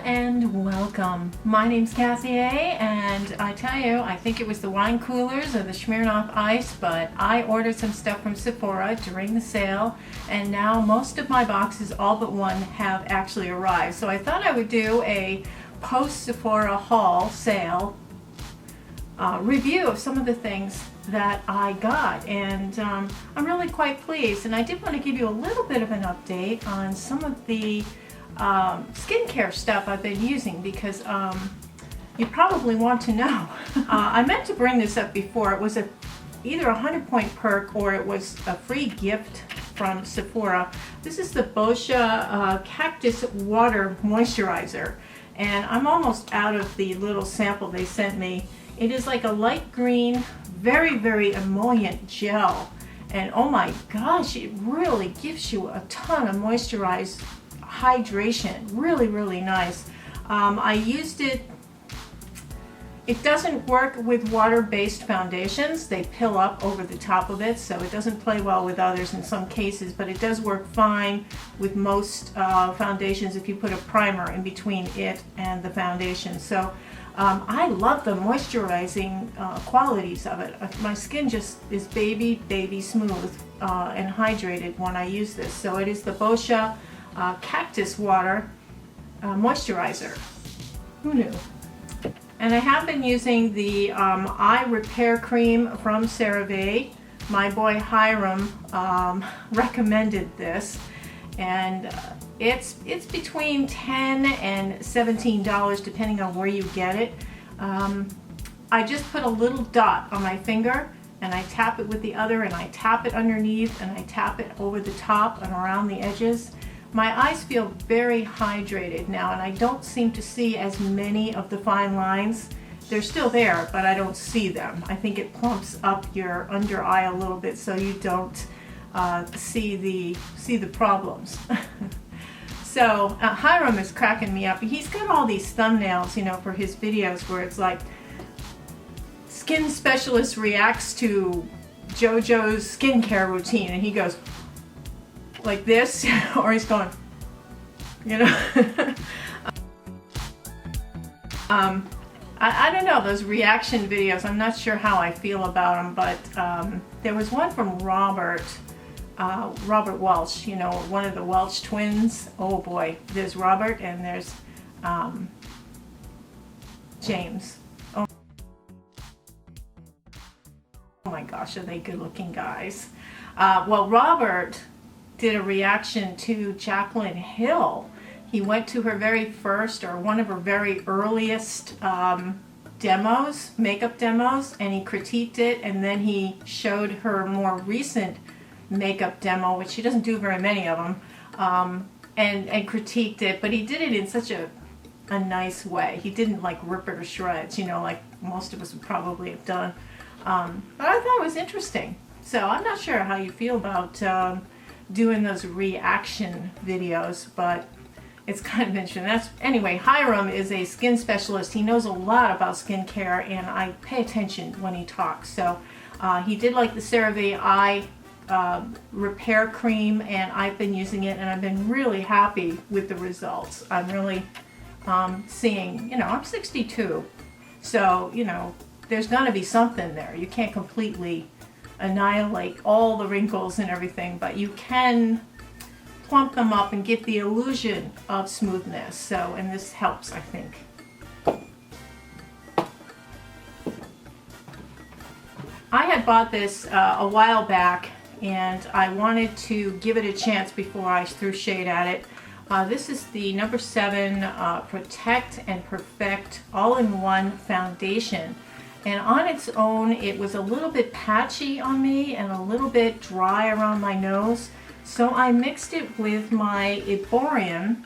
and welcome. My name's Cassie A, and I tell you, I think it was the wine coolers or the Smirnoff Ice, but I ordered some stuff from Sephora during the sale, and now most of my boxes, all but one, have actually arrived. So I thought I would do a post-Sephora haul sale review of some of the things that I got, and I'm really quite pleased. And I did want to give you a little bit of an update on some of the skincare stuff I've been using, because you probably want to know. I meant to bring this up before. It was either a 100-point perk or it was a free gift from Sephora. This is the Boscia Cactus Water Moisturizer, and I'm almost out of the little sample they sent me. It is like a light green, very, very emollient gel, and oh my gosh, it really gives you a ton of moisturized hydration. Really, really nice. I used it. It doesn't work with water-based foundations. They pill up over the top of it, so it doesn't play well with others in some cases, but it does work fine with most foundations if you put a primer in between it and the foundation. So I love the moisturizing qualities of it. My skin just is baby smooth and hydrated when I use this. So it is the Boscia Cactus Water Moisturizer. Who knew? And I have been using the eye repair cream from CeraVe. My boy Hiram recommended this, and it's between $10 and $17 depending on where you get it. I just put a little dot on my finger, and I tap it with the other, and I tap it underneath, and I tap it over the top and around the edges. My eyes feel very hydrated now, and I don't seem to see as many of the fine lines. They're still there, but I don't see them. I think it plumps up your under eye a little bit so you don't see the problems. So Hiram is cracking me up. He's got all these thumbnails, you know, for his videos where it's like skin specialist reacts to JoJo's skincare routine, and he goes like this, or he's going, you know. I don't know, those reaction videos, I'm not sure how I feel about them, but there was one from Robert Welch, you know, one of the Welch twins. Oh boy, there's Robert and there's James. Oh my gosh, are they good looking guys? Well, Robert did a reaction to Jaclyn Hill. He went to her very first, or one of her very earliest demos, makeup demos, and he critiqued it, and then he showed her more recent makeup demo, which she doesn't do very many of them, and critiqued it, but he did it in such a nice way. He didn't like rip it to shreds, you know, like most of us would probably have done. But I thought it was interesting. So I'm not sure how you feel about doing those reaction videos, but it's kind of interesting. Anyway, Hiram is a skin specialist. He knows a lot about skincare, and I pay attention when he talks. So he did like the CeraVe eye repair cream, and I've been using it, and I've been really happy with the results. I'm really seeing, you know, I'm 62, so, you know, there's gonna be something there. You can't completely annihilate all the wrinkles and everything, but you can plump them up and get the illusion of smoothness. So, and this helps, I think. I had bought this a while back, and I wanted to give it a chance before I threw shade at it. This is the number 7 Protect and Perfect All-in-One Foundation. And on its own, it was a little bit patchy on me and a little bit dry around my nose. So I mixed it with my Erborian,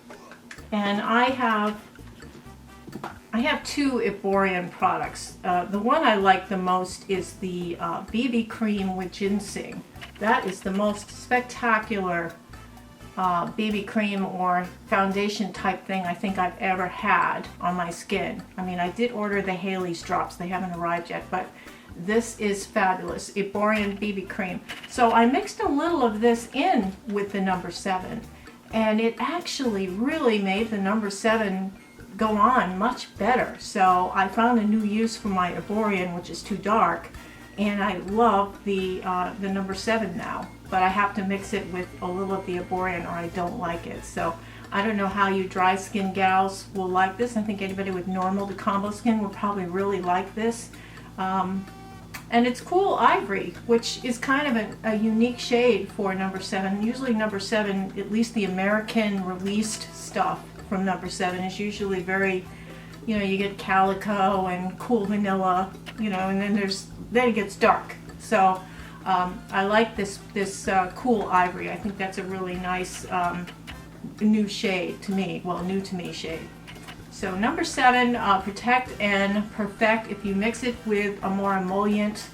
and I have 2 Erborian products. The one I like the most is the BB cream with ginseng. That is the most spectacular BB cream or foundation type thing I think I've ever had on my skin. I mean, I did order the Haley's drops. They haven't arrived yet, but this is fabulous. Erborian BB cream. So I mixed a little of this in with the number 7, and it actually really made the number 7 go on much better. So I found a new use for my Erborian, which is too dark, and I love the number 7 now. But I have to mix it with a little of the Erborian or I don't like it. So I don't know how you dry skin gals will like this. I think anybody with normal to combo skin will probably really like this. And it's cool ivory, which is kind of a unique shade for number 7. Usually number 7, at least the American released stuff from number 7 is usually very, you know, you get calico and cool vanilla, you know, and then it gets dark. So I like this cool ivory. I think that's a really nice new shade to me. Well, new to me shade. So number 7, Protect and Perfect. If you mix it with a more emollient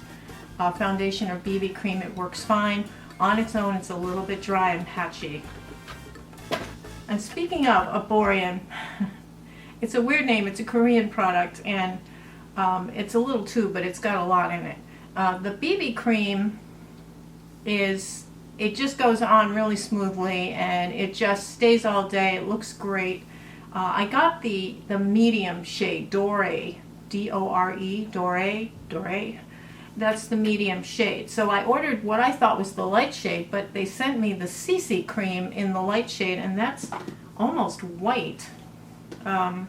foundation or BB cream, it works fine. On its own, it's a little bit dry and patchy. And speaking of Erborian, it's a weird name. It's a Korean product, and it's a little tube, but it's got a lot in it. The BB cream it just goes on really smoothly, and it just stays all day. It looks great. I got the medium shade, Dore, D-O-R-E, Dore. That's the medium shade. So I ordered what I thought was the light shade, but they sent me the CC cream in the light shade, and that's almost white. And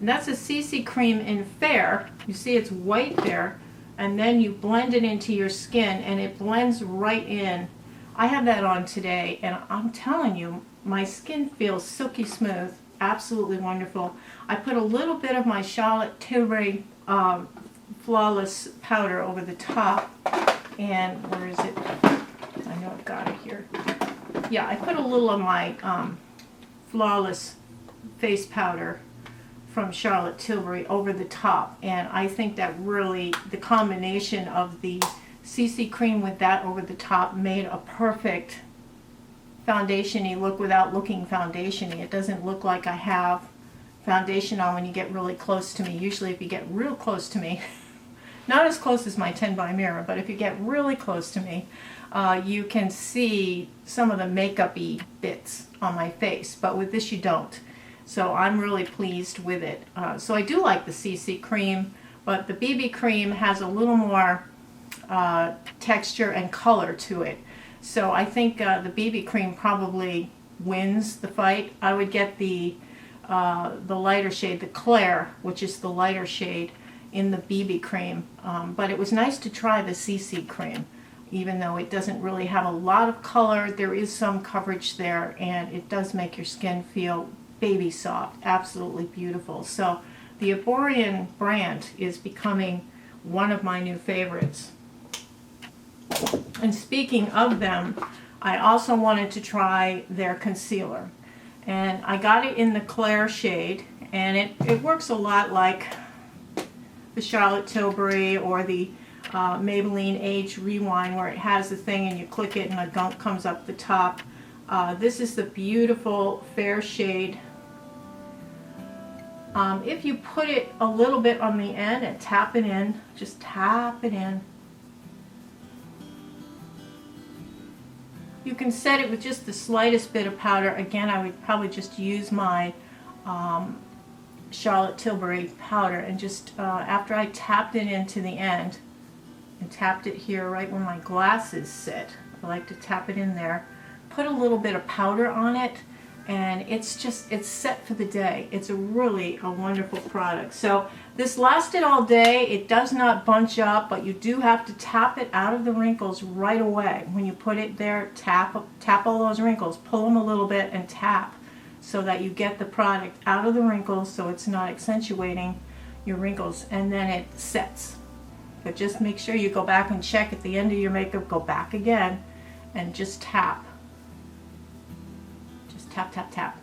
that's a CC cream in Fair. You see it's white there, and then you blend it into your skin, and it blends right in. I have that on today, and I'm telling you, my skin feels silky smooth. Absolutely wonderful. I put a little bit of my Charlotte Tilbury Flawless powder over the top, and where is it? I know I've got it here. Yeah, I put a little of my Flawless face powder from Charlotte Tilbury over the top, and I think that really, the combination of the CC cream with that over the top made a perfect foundation-y look without looking foundation-y. It doesn't look like I have foundation on when you get really close to me. Usually if you get real close to me, not as close as my 10 by Mirror, but if you get really close to me, you can see some of the makeup-y bits on my face, but with this you don't. So I'm really pleased with it. So I do like the CC cream, but the BB cream has a little more texture and color to it. So I think the BB cream probably wins the fight. I would get the lighter shade, the Claire, which is the lighter shade in the BB cream. But it was nice to try the CC cream, even though it doesn't really have a lot of color. There is some coverage there, and it does make your skin feel baby soft. Absolutely beautiful. So the Erborian brand is becoming one of my new favorites. And speaking of them, I also wanted to try their concealer. And I got it in the Claire shade, and it works a lot like the Charlotte Tilbury or the Maybelline Age Rewind, where it has the thing and you click it and a gunk comes up the top. This is the beautiful fair shade. If you put it a little bit on the end and tap it in, just tap it in. You can set it with just the slightest bit of powder. Again, I would probably just use my Charlotte Tilbury powder, and just after I tapped it into the end and tapped it here right where my glasses sit, I like to tap it in there, put a little bit of powder on it, and it's set for the day. It's really a wonderful product. So this lasted all day. It does not bunch up, but you do have to tap it out of the wrinkles right away. When you put it there, tap all those wrinkles, pull them a little bit and tap, so that you get the product out of the wrinkles so it's not accentuating your wrinkles, and then it sets. But just make sure you go back and check at the end of your makeup, go back again and just tap. Just tap, tap, tap.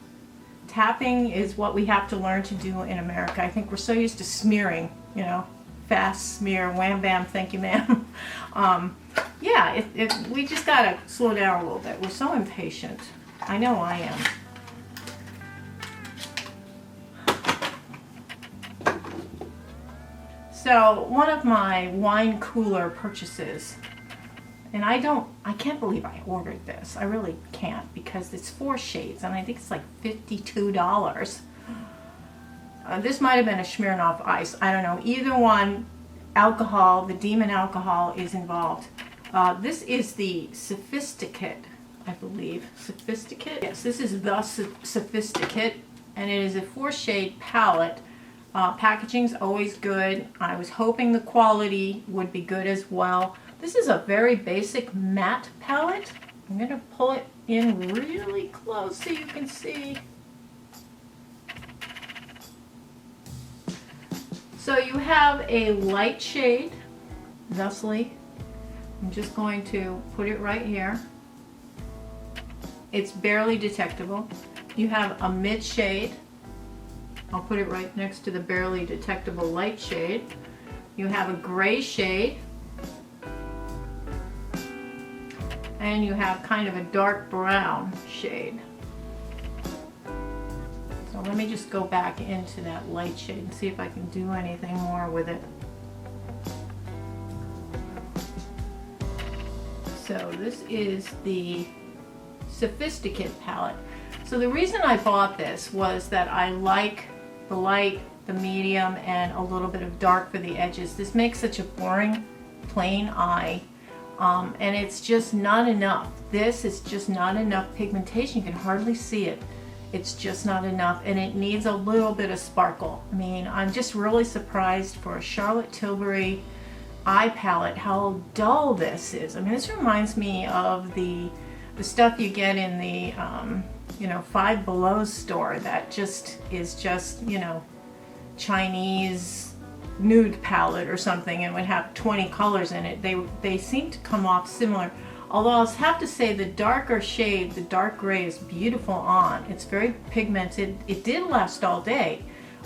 Tapping is what we have to learn to do in America. I think we're so used to smearing, you know, fast smear, wham bam, thank you ma'am. Yeah, we just gotta slow down a little bit. We're so impatient. I know I am. So one of my wine cooler purchases, and I can't believe I ordered this. I really can't, because it's 4 shades and I think it's like $52. This might have been a Smirnoff Ice. I don't know. Either one, alcohol, the demon alcohol is involved. This is the Sophisticate, I believe. Sophisticate? Yes, this is the Sophisticate, and it is a 4-shade palette. Packaging's always good. I was hoping the quality would be good as well. This is a very basic matte palette. I'm going to pull it in really close so you can see. So you have a light shade, thusly. I'm just going to put it right here. It's barely detectable. You have a mid shade. I'll put it right next to the barely detectable light shade. You have a gray shade. And you have kind of a dark brown shade. So let me just go back into that light shade and see if I can do anything more with it. So this is the Sophisticate palette. So the reason I bought this was that I like the light, the medium, and a little bit of dark for the edges. This makes such a boring, plain eye, and it's just not enough. This is just not enough pigmentation. You can hardly see it. It's just not enough, and it needs a little bit of sparkle. I mean, I'm just really surprised for a Charlotte Tilbury eye palette how dull this is. I mean, this reminds me of the stuff you get in the you know, Five Below store that just is just, you know, Chinese nude palette or something, and would have 20 colors in it. They seem to come off similar. Although I'll have to say the darker shade, the dark gray, is beautiful on. It's very pigmented. It did last all day,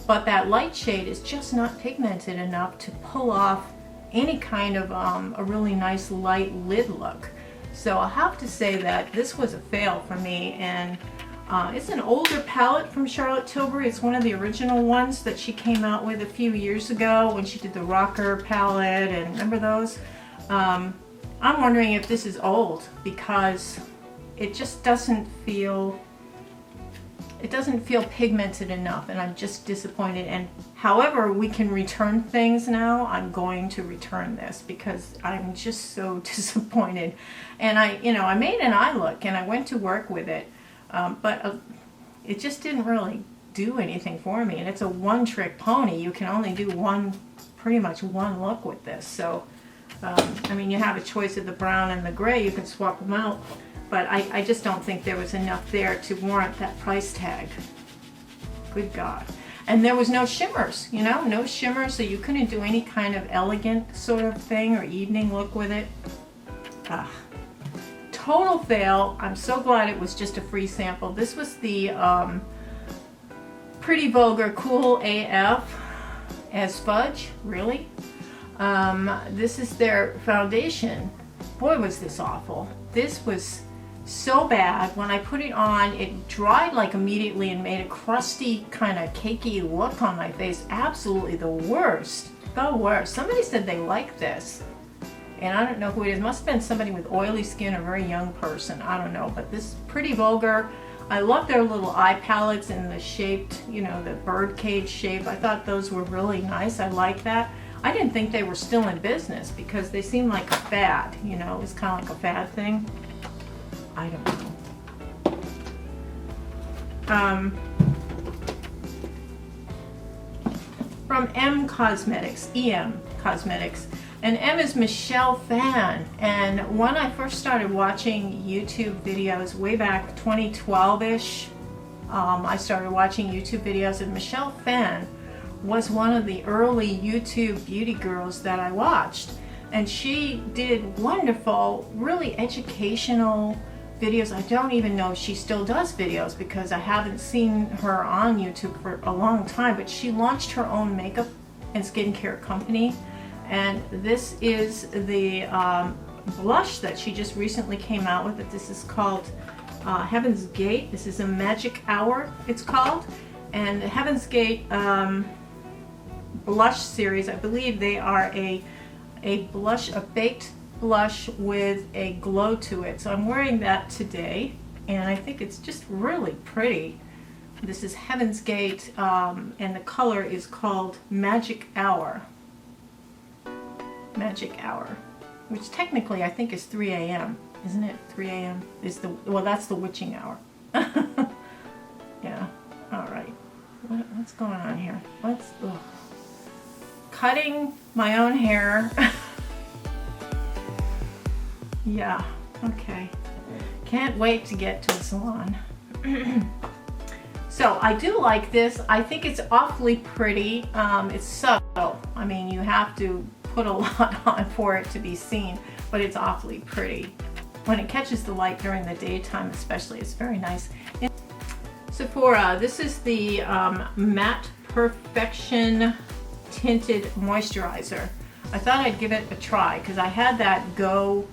but that light shade is just not pigmented enough to pull off any kind of a really nice light lid look. So I'll have to say that this was a fail for me, and it's an older palette from Charlotte Tilbury. It's one of the original ones that she came out with a few years ago when she did the Rocker palette, and remember those? I'm wondering if this is old, because it just doesn't feel pigmented enough, and I'm just disappointed. And however we can return things now, I'm going to return this because I'm just so disappointed. And I made an eye look and I went to work with it, but it just didn't really do anything for me. And it's a one-trick pony. You can only do pretty much one look with this. So I mean, you have a choice of the brown and the gray. You can swap them out. But I just don't think there was enough there to warrant that price tag. Good God. And there was no shimmers, you know, no shimmers, so you couldn't do any kind of elegant sort of thing or evening look with it. Total fail. I'm so glad it was just a free sample. This was the Pretty Vulgar Cool AF as Fudge, really. This is their foundation. Boy, was this awful. This was so bad. When I put it on, it dried like immediately and made a crusty kind of cakey look on my face. Absolutely the worst. The worst. Somebody said they liked this, and I don't know who it is. It must have been somebody with oily skin, a very young person. I don't know, but this is Pretty Vulgar. I love their little eye palettes in the shaped, you know, the birdcage shape. I thought those were really nice. I like that. I didn't think they were still in business because they seem like a fad, you know, it's kind of like a fad thing. I don't know. From EM Cosmetics, and M is Michelle Phan. And when I first started watching YouTube videos way back 2012-ish, I started watching YouTube videos, and Michelle Phan was one of the early YouTube beauty girls that I watched, and she did wonderful, really educational videos. I don't even know if she still does videos because I haven't seen her on YouTube for a long time, but she launched her own makeup and skincare company, and this is the blush that she just recently came out with. This is called Heaven's Gate. This is a Magic Hour, it's called, and the Heaven's Gate blush series, I believe they are a blush, a baked blush with a glow to it. So I'm wearing that today, and I think it's just really pretty. This is Heaven's Gate, and the color is called Magic Hour. Magic Hour, which technically I think is 3 a.m. Isn't it? 3 a.m. is the, well, that's the witching hour. Yeah. All right. What's going on here? Ugh. Cutting my own hair. Yeah. Okay. Can't wait to get to the salon. So I do like this. I think it's awfully pretty. It's subtle. I mean, you have to put a lot on for it to be seen, but it's awfully pretty. When it catches the light during the daytime especially, it's very nice. In Sephora, this is the Matte Perfection Tinted Moisturizer. I thought I'd give it a try because I had that Go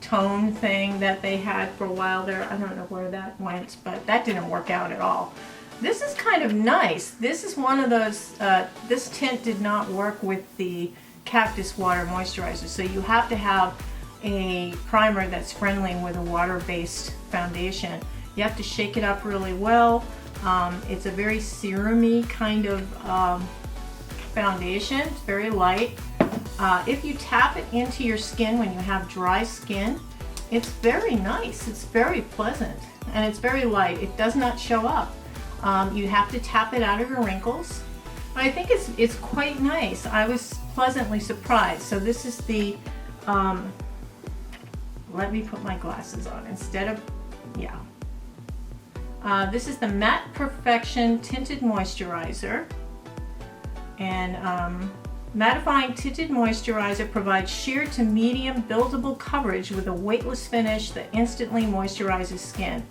tone thing that they had for a while there. I don't know where that went, but that didn't work out at all. This is kind of nice. This is one of those, this tint did not work with the Cactus Water Moisturizer, so you have to have a primer that's friendly with a water-based foundation. You have to shake it up really well. It's a very serum-y kind of foundation. It's very light. If you tap it into your skin when you have dry skin, it's very nice. It's very pleasant, and it's very light. It does not show up. You have to tap it out of your wrinkles. But I think it's quite nice. I was pleasantly surprised. So this is the, let me put my glasses on instead of, yeah. This is the Matte Perfection Tinted Moisturizer. And mattifying tinted moisturizer provides sheer to medium buildable coverage with a weightless finish that instantly moisturizes skin.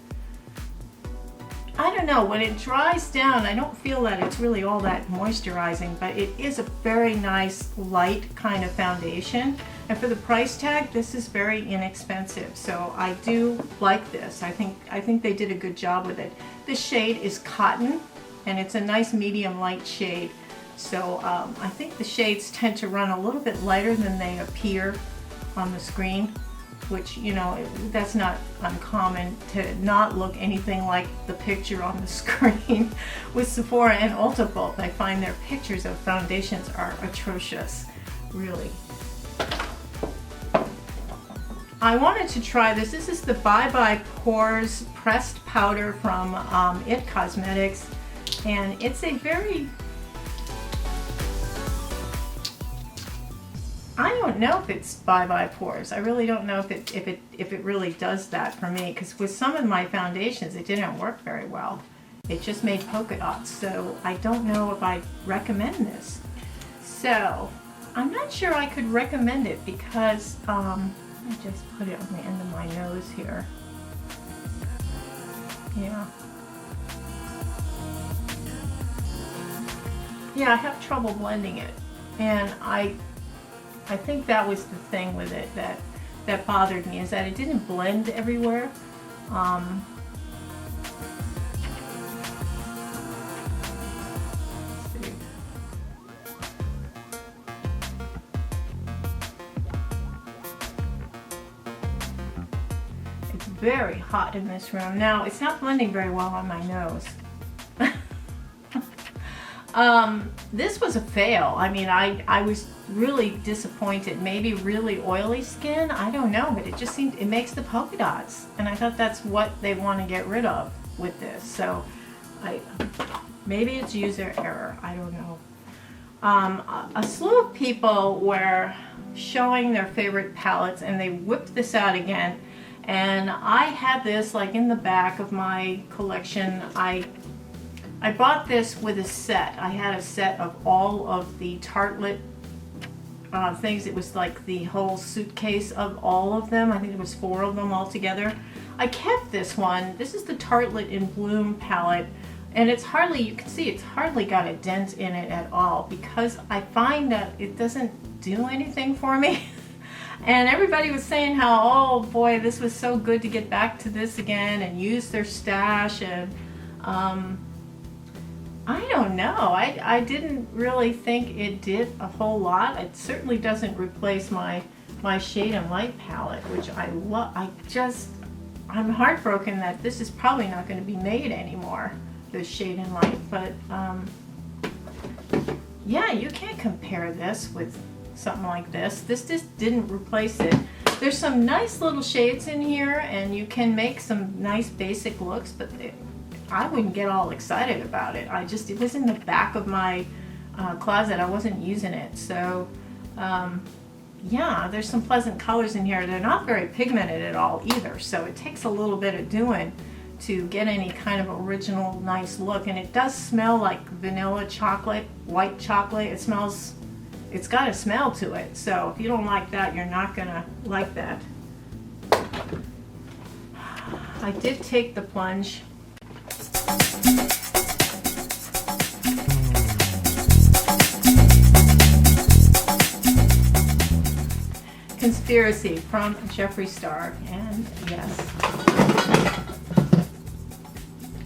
I don't know, when it dries down, I don't feel that it's really all that moisturizing, but it is a very nice light kind of foundation. And for the price tag, this is very inexpensive. So I do like this. I think they did a good job with it. This shade is Cotton, and it's a nice medium light shade. So I think the shades tend to run a little bit lighter than they appear on the screen, which, you know, that's not uncommon to not look anything like the picture on the screen. With Sephora and Ulta both, I find their pictures of foundations are atrocious, really. I wanted to try this. This is the Bye Bye Pores Pressed Powder from IT Cosmetics, and it's a very, I don't know if it's Bye Bye Pores. I really don't know if it really does that for me, because with some of my foundations it didn't work very well. It just made polka dots, so I don't know if I recommend this. So I'm not sure I could recommend it because let me just put it on the end of my nose here. Yeah. Yeah, I have trouble blending it, and I think that was the thing with it that bothered me, is that it didn't blend everywhere. Let's see. It's very hot in this room. Now, it's not blending very well on my nose. This was a fail. I mean, I was really disappointed. Maybe really oily skin, I don't know, but it just seemed, it makes the polka dots, and I thought that's what they want to get rid of with this. So maybe it's user error, I don't know. A slew of people were showing their favorite palettes, and they whipped this out again, and I had this like in the back of my collection. I bought this with a set. I had a set of all of the Tarte things. It was like the whole suitcase of all of them. I think it was 4 of them all together. I kept this one. This is the Tarte in Bloom palette, and it's hardly, you can see it's hardly got a dent in it at all, because I find that it doesn't do anything for me. And everybody was saying how, oh boy, this was so good to get back to this again and use their stash, and I don't know. I didn't really think it did a whole lot. It certainly doesn't replace my Shade and Light palette, which I love. I'm heartbroken that this is probably not going to be made anymore. the shade in light, but yeah, you can't compare this with something like this. This just didn't replace it. There's some nice little shades in here, and you can make some nice basic looks, but I wouldn't get all excited about it. It was in the back of my closet. I wasn't using it. So yeah, there's some pleasant colors in here. They're not very pigmented at all either, so it takes a little bit of doing to get any kind of original nice look. And it does smell like vanilla chocolate, white chocolate. It's got a smell to it, so if you don't like that, you're not gonna like that. I did take the plunge. Conspiracy from Jeffree Star, and yes.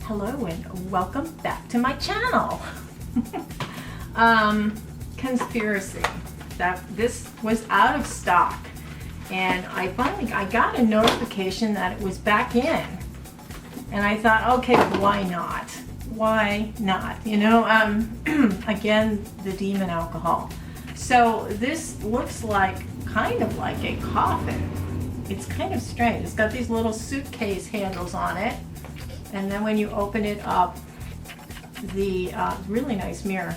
Hello and welcome back to my channel. Conspiracy. This was out of stock, and I got a notification that it was back in, and I thought, okay, why not? Why not? You know, again, the demon alcohol. So this looks like kind of like a coffin. It's kind of strange. It's got these little suitcase handles on it, and then when you open it up, the really nice mirror,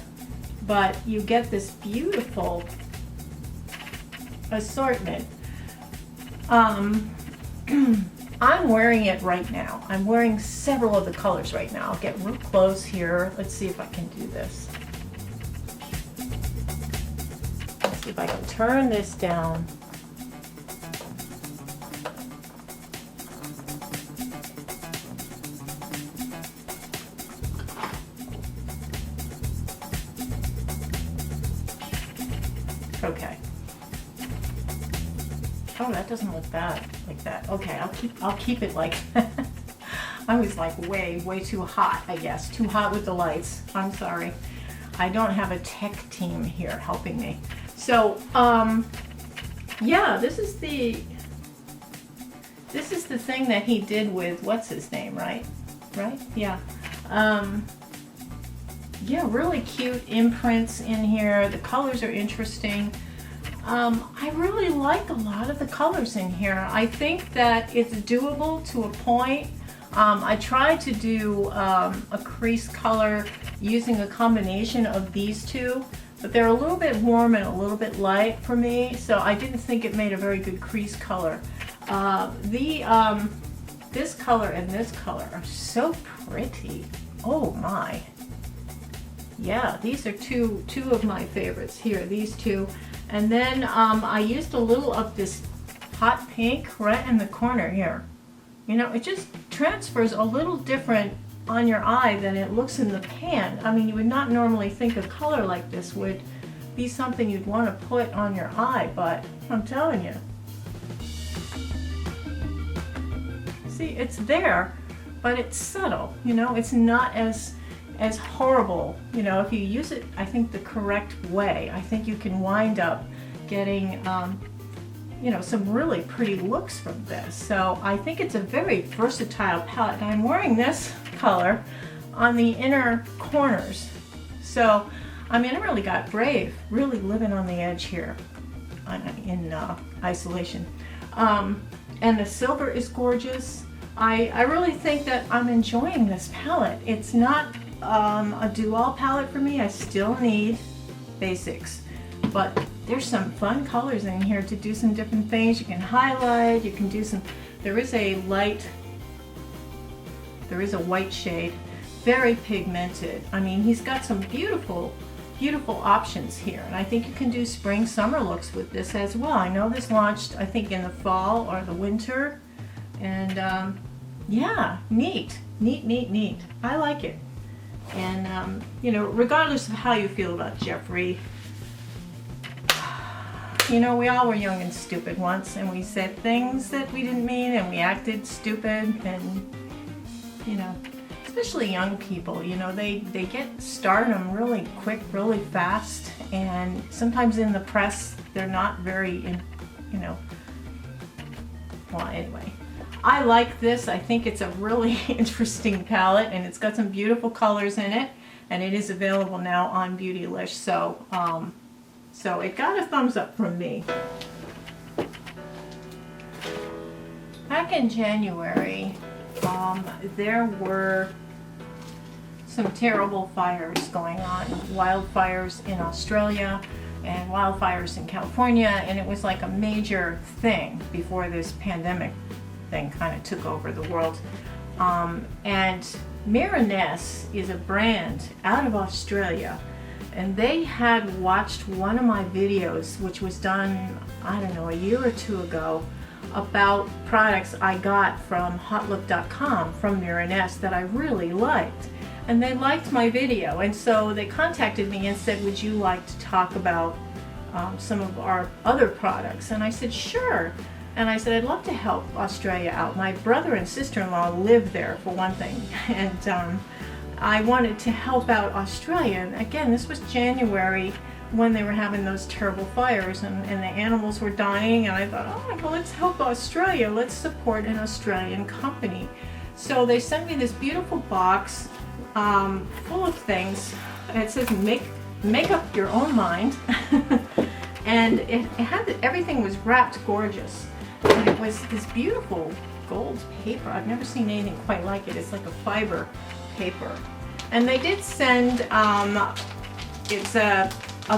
but you get this beautiful assortment. I'm wearing it right now. I'm wearing several of the colors right now. I'll get real close here. Let's see if I can do this. Let's see if I can turn this down. Okay. Oh, that doesn't look bad like that. Okay, I'll keep it like that. I was like way too hot, I guess. Too hot with the lights. I'm sorry. I don't have a tech team here helping me. So, yeah, this is the thing that he did with what's his name, right? Right? Yeah. Yeah, really cute imprints in here. The colors are interesting. I really like a lot of the colors in here. I think that it's doable to a point. I tried to do a crease color using a combination of these two, but they're a little bit warm and a little bit light for me, so I didn't think it made a very good crease color. This color and this color are so pretty. Oh my. Yeah, these are two of my favorites here, these two. And then I used a little of this hot pink right in the corner here. You know, it just transfers a little different on your eye than it looks in the pan. I mean, you would not normally think a color like this would be something you'd want to put on your eye, but I'm telling you. See, it's there, but it's subtle, you know, it's not as horrible. You know, if you use it, I think, the correct way, I think you can wind up getting, you know, some really pretty looks from this. So I think it's a very versatile palette. And I'm wearing this color on the inner corners. So, I mean, I really got brave, really living on the edge here in isolation. And the silver is gorgeous. I really think that I'm enjoying this palette. It's not a do-all palette for me. I still need basics, but there's some fun colors in here to do some different things. You can highlight, you can do some, there is a white shade, very pigmented. I mean, he's got some beautiful options here, and I think you can do spring summer looks with this as well. I know this launched, I think, in the fall or the winter, and yeah, neat. I like it. And you know, regardless of how you feel about Jeffree, you know, we all were young and stupid once, and we said things that we didn't mean, and we acted stupid, and you know, especially young people, you know, they get stardom really quick, really fast, and sometimes in the press they're not very, you know, well, anyway. I like this. I think it's a really interesting palette, and it's got some beautiful colors in it, and it is available now on Beautylish. So, so it got a thumbs up from me. Back in January, there were some terrible fires going on, wildfires in Australia and wildfires in California, and it was like a major thing before this pandemic thing kind of took over the world. And Miraness is a brand out of Australia, and they had watched one of my videos, which was done, I don't know, a year or two ago, about products I got from hotlook.com from Miraness that I really liked. And they liked my video, and so they contacted me and said, would you like to talk about some of our other products? And I said, sure. And I said, I'd love to help Australia out. My brother and sister-in-law live there, for one thing, and I wanted to help out Australia. And again, this was January when they were having those terrible fires, and the animals were dying, and I thought, oh my God, let's help Australia. Let's support an Australian company. So they sent me this beautiful box full of things. It says make up your own mind. And it had, everything was wrapped gorgeous, and it was this beautiful gold paper. I've never seen anything quite like it. It's like a fiber paper. And they did send it's a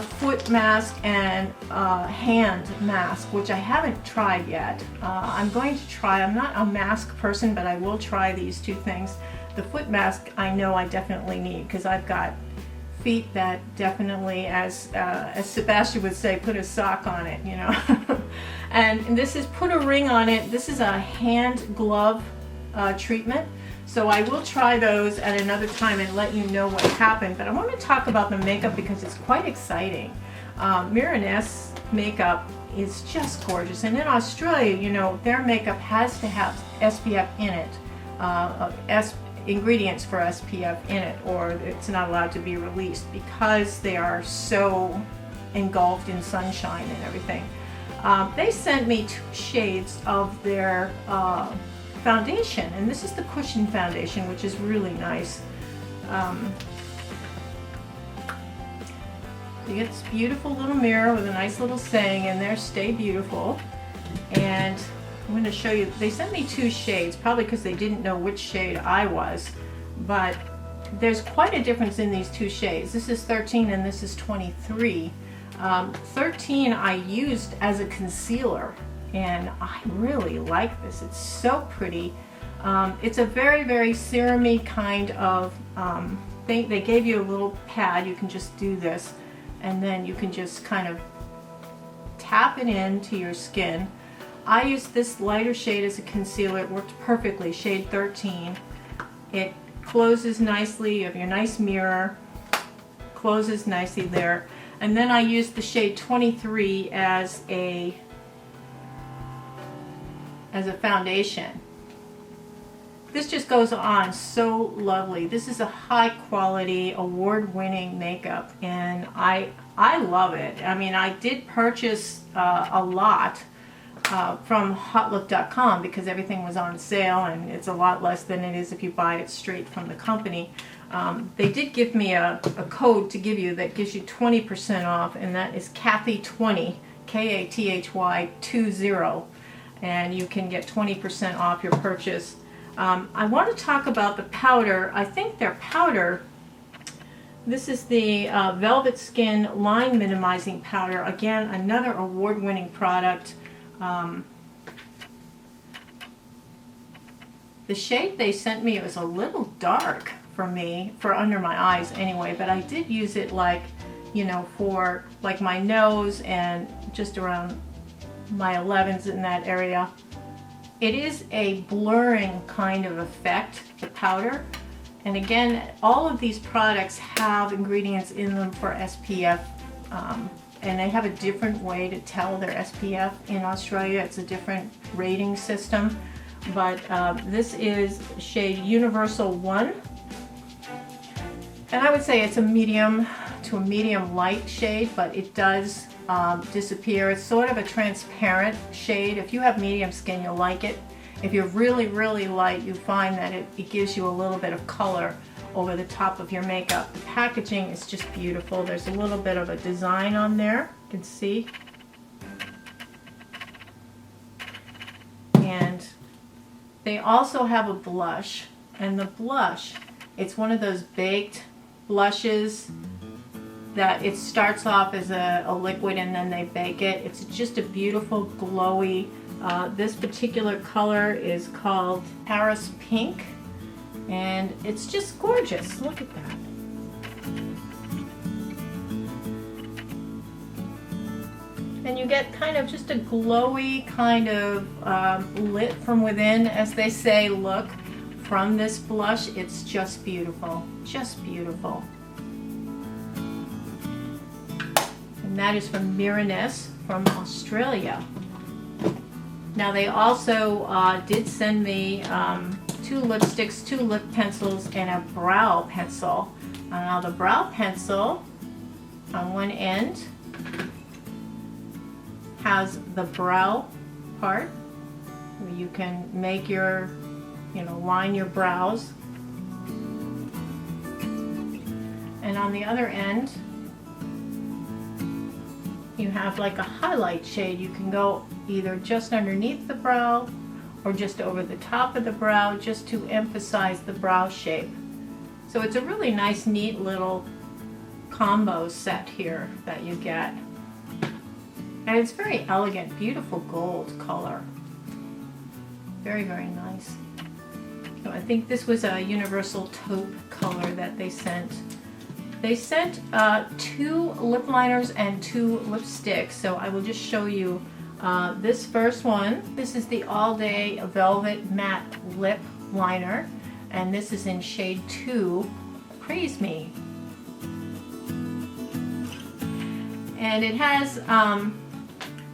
foot mask and a hand mask, which I haven't tried yet. I'm going to try. I'm not a mask person, but I will try these two things. The foot mask I know I definitely need, because I've got feet that definitely, as Sebastian would say, put a sock on it, you know. And this is put a ring on it. This is a hand glove treatment. So I will try those at another time and let you know what happened. But I want to talk about the makeup because it's quite exciting. Mireness makeup is just gorgeous. And in Australia, you know, their makeup has to have SPF in it. Ingredients for SPF in it, or it's not allowed to be released because they are so engulfed in sunshine and everything. They sent me 2 shades of their foundation, and this is the Cushion foundation, which is really nice. You get this beautiful little mirror with a nice little saying in there, "Stay beautiful." And I'm going to show you, they sent me 2 shades, probably because they didn't know which shade I was, but there's quite a difference in these 2 shades. This is 13 and this is 23. 13 I used as a concealer, and I really like this. It's so pretty. It's a very, very serum-y kind of thing. They gave you a little pad. You can just do this, and then you can just kind of tap it into your skin. I used this lighter shade as a concealer. It worked perfectly, shade 13. It closes nicely. You have your nice mirror, closes nicely there. And then I used the shade 23 as a foundation. This just goes on so lovely. This is a high quality, award-winning makeup, and I love it. I mean, I did purchase a lot from hotlook.com because everything was on sale, and it's a lot less than it is if you buy it straight from the company. They did give me a code to give you that gives you 20% off, and that is Kathy20, Kathy 20, and you can get 20% off your purchase. I want to talk about the powder. I think their powder, this is the Velvet Skin Line Minimizing Powder. Again, another award-winning product. The shade they sent me, it was a little dark for me, for under my eyes anyway, but I did use it, like, you know, for like my nose and just around my 11s in that area. It is a blurring kind of effect, the powder. And again, all of these products have ingredients in them for SPF, and they have a different way to tell their SPF in Australia. It's a different rating system. But this is shade Universal 1. And I would say it's a medium to a medium light shade, but it does disappear. It's sort of a transparent shade. If you have medium skin, you'll like it. If you're really, really light, you find that it gives you a little bit of color over the top of your makeup. The packaging is just beautiful. There's a little bit of a design on there, you can see. And they also have a blush, and the blush, it's one of those baked blushes that it starts off as a liquid and then they bake it. It's just a beautiful glowy, this particular color is called Paris Pink, and it's just gorgeous. Look at that. And you get kind of just a glowy kind of lit from within, as they say, look from this blush. It's just beautiful, just beautiful. And that is from Miraness from Australia. Now they also did send me 2 lipsticks, 2 lip pencils, and a brow pencil. Now the brow pencil on one end has the brow part where you can make your, line your brows. And on the other end, you have like a highlight shade. You can go either just underneath the brow or just over the top of the brow, just to emphasize the brow shape. So it's a really nice, neat little combo set here that you get. And it's very elegant, beautiful gold color. Very, very nice. So I think this was a universal taupe color that they sent. They sent 2 lip liners and 2 lipsticks. So I will just show you this first one. This is the All Day Velvet Matte Lip Liner. And this is in shade 2, Praise Me. And it has,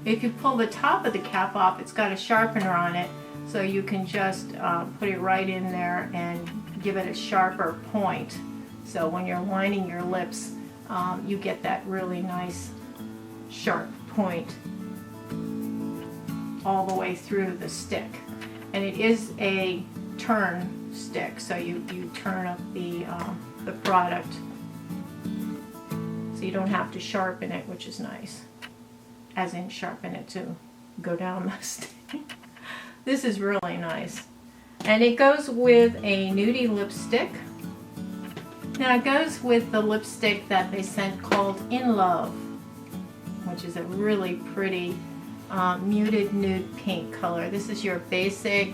if you pull the top of the cap off, it's got a sharpener on it, so you can just put it right in there and give it a sharper point. So when you're lining your lips, you get that really nice sharp point all the way through the stick. And it is a turn stick, so you turn up the product, so you don't have to sharpen it, which is nice. As in sharpen it to go down the stick. This is really nice. And it goes with a nudie lipstick. Now it goes with the lipstick that they sent called In Love, which is a really pretty muted nude pink color. This is your basic,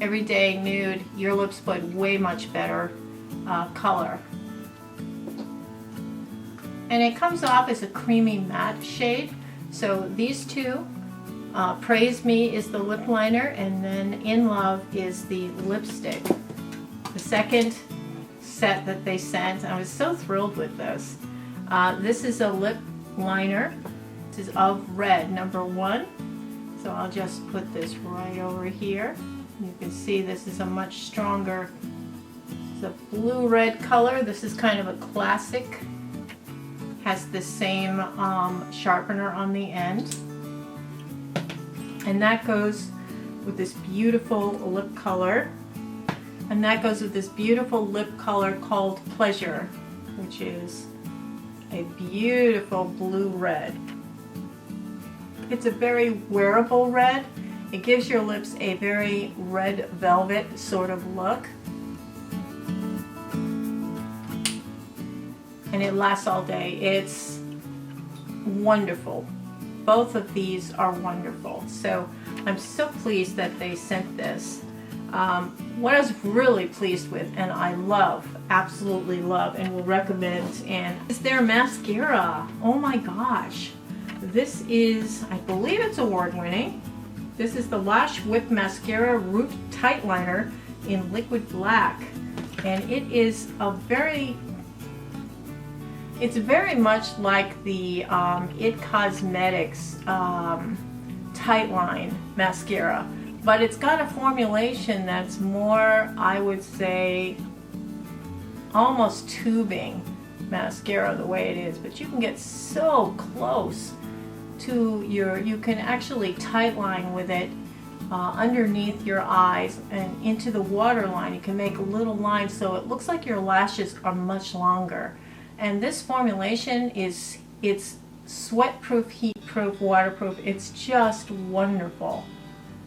everyday nude. Your lips put way much better color. And it comes off as a creamy matte shade. So these two, Praise Me is the lip liner, and then In Love is the lipstick. The second set that they sent, I was so thrilled with this. This is a lip liner. This is of red, number 1. So I'll just put this right over here. You can see this is a much stronger, it's a blue-red color. This is kind of a classic. Has the same sharpener on the end, and that goes with this beautiful lip color, and that goes with this beautiful lip color called Pleasure, which is a beautiful blue red. It's a very wearable red. It gives your lips a very red velvet sort of look. And it lasts all day. It's wonderful. Both of these are wonderful. So I'm so pleased that they sent this. What I was really pleased with, and I love, absolutely love, and will recommend, and is their mascara. Oh my gosh. This is, I believe it's award-winning. This is the Lash Whip Mascara Root Tightline in Liquid Black. And it is a very, it's very much like the IT Cosmetics Tightline mascara, but it's got a formulation that's more, I would say, almost tubing mascara the way it is, but you can get so close to your, you can actually tightline with it underneath your eyes and into the waterline. You can make a little line so it looks like your lashes are much longer. And this formulation it's sweat-proof, heat-proof, waterproof. It's just wonderful.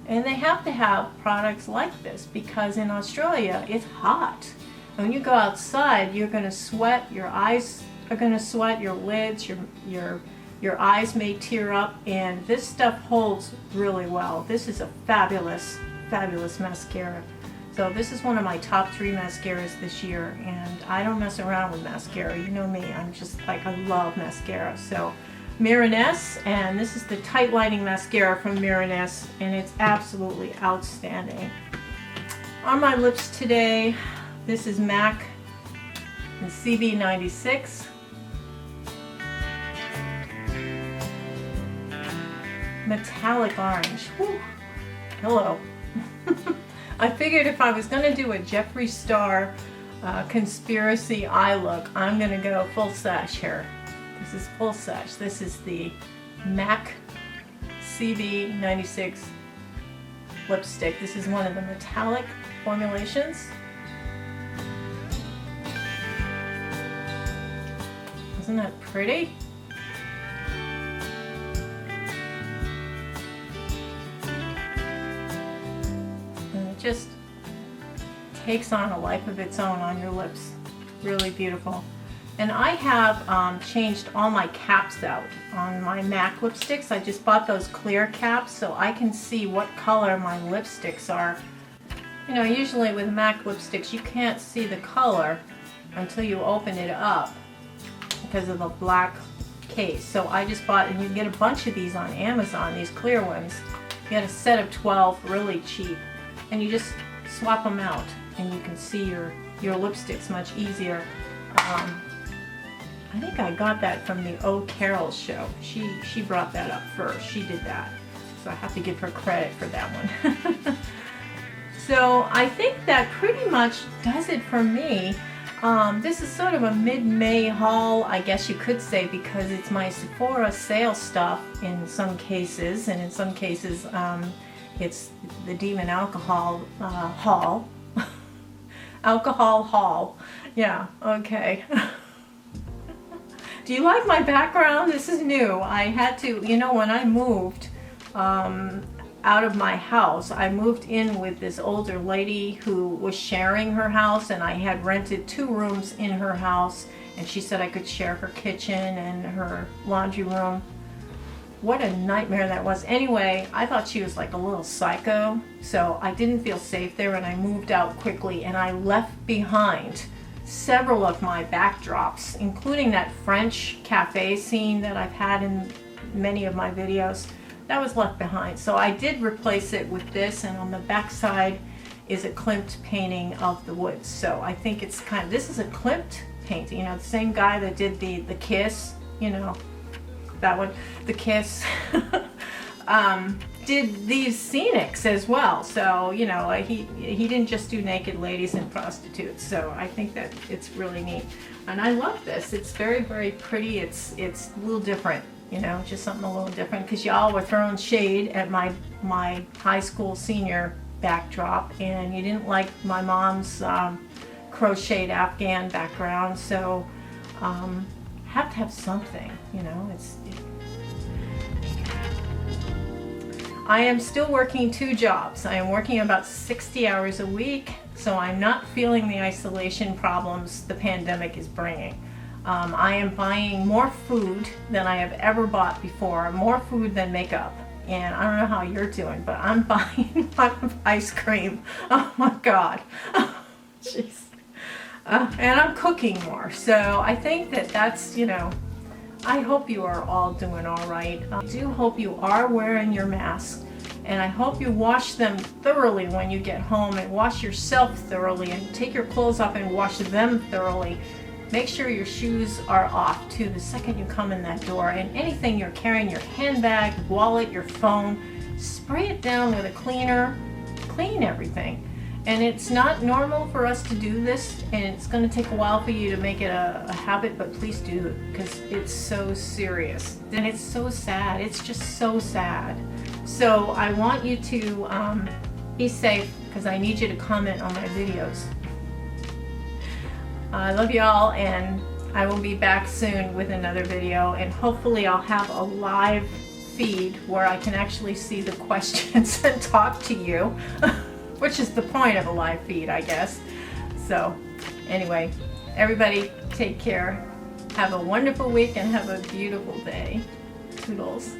And they have to have products like this because in Australia it's hot. And when you go outside, you're going to sweat, your eyes are going to sweat, your lids, your eyes may tear up, and this stuff holds really well. This is a fabulous, fabulous mascara. So this is one of my top 3 mascaras this year, and I don't mess around with mascara. You know me, I'm just like, I love mascara. So Miraness, and this is the Tight Lining Mascara from Miraness, and it's absolutely outstanding. On my lips today, this is MAC and CB96. Metallic orange. Whew. Hello. I figured if I was going to do a Jeffree Star conspiracy eye look, I'm going to go full sash here. This is full sash. This is the MAC CB96 lipstick. This is one of the metallic formulations. Isn't that pretty? Just takes on a life of its own on your lips. Really beautiful. And I have changed all my caps out on my MAC lipsticks. I just bought those clear caps so I can see what color my lipsticks are. You know, usually with MAC lipsticks you can't see the color until you open it up because of the black case. So I just bought, and you can get a bunch of these on Amazon, these clear ones. You get a set of 12, really cheap. And you just swap them out and you can see your lipsticks much easier. I think I got that from the O. Carol show. She brought that up first. She did that. So I have to give her credit for that one. So I think that pretty much does it for me. This is sort of a mid-May haul, I guess you could say, because it's my Sephora sale stuff in some cases, and in some cases it's the Demon Alcohol haul. Alcohol haul. Yeah, okay. Do you like my background? This is new. I had to, you know, when I moved out of my house, I moved in with this older lady who was sharing her house, and I had rented 2 rooms in her house, and she said I could share her kitchen and her laundry room. What a nightmare that was. Anyway, I thought she was like a little psycho, so I didn't feel safe there, and I moved out quickly, and I left behind several of my backdrops, including that French cafe scene that I've had in many of my videos. That was left behind. So I did replace it with this, and on the back side is a Klimt painting of the woods. So I think it's kind of, this is a Klimt painting, you know, the same guy that did the Kiss, you know, that one, the Kiss, did these scenics as well. So, you know, he didn't just do naked ladies and prostitutes. So I think that it's really neat. And I love this. It's very, very pretty. It's a little different, you know, just something a little different, because y'all were throwing shade at my high school senior backdrop, and you didn't like my mom's crocheted Afghan background. So have to have something, you know. I am still working 2 jobs. I am working about 60 hours a week, so I'm not feeling the isolation problems the pandemic is bringing. I am buying more food than I have ever bought before, more food than makeup. And I don't know how you're doing, but I'm buying a lot of ice cream. Oh my God. Jeez. And I'm cooking more. So I think that that's, you know, I hope you are all doing all right. I do hope you are wearing your mask, and I hope you wash them thoroughly when you get home, and wash yourself thoroughly, and take your clothes off and wash them thoroughly. Make sure your shoes are off too the second you come in that door, and anything you're carrying, your handbag, wallet, your phone, spray it down with a cleaner, clean everything. And it's not normal for us to do this, and it's going to take a while for you to make it a habit, but please do it, because it's so serious. And it's so sad. It's just so sad So I want you to be safe, because I need you to comment on my videos. I love y'all, and I will be back soon with another video, and hopefully I'll have a live feed where I can actually see the questions and talk to you, which is the point of a live feed, I guess. So anyway, everybody take care. Have a wonderful week and have a beautiful day. Toodles.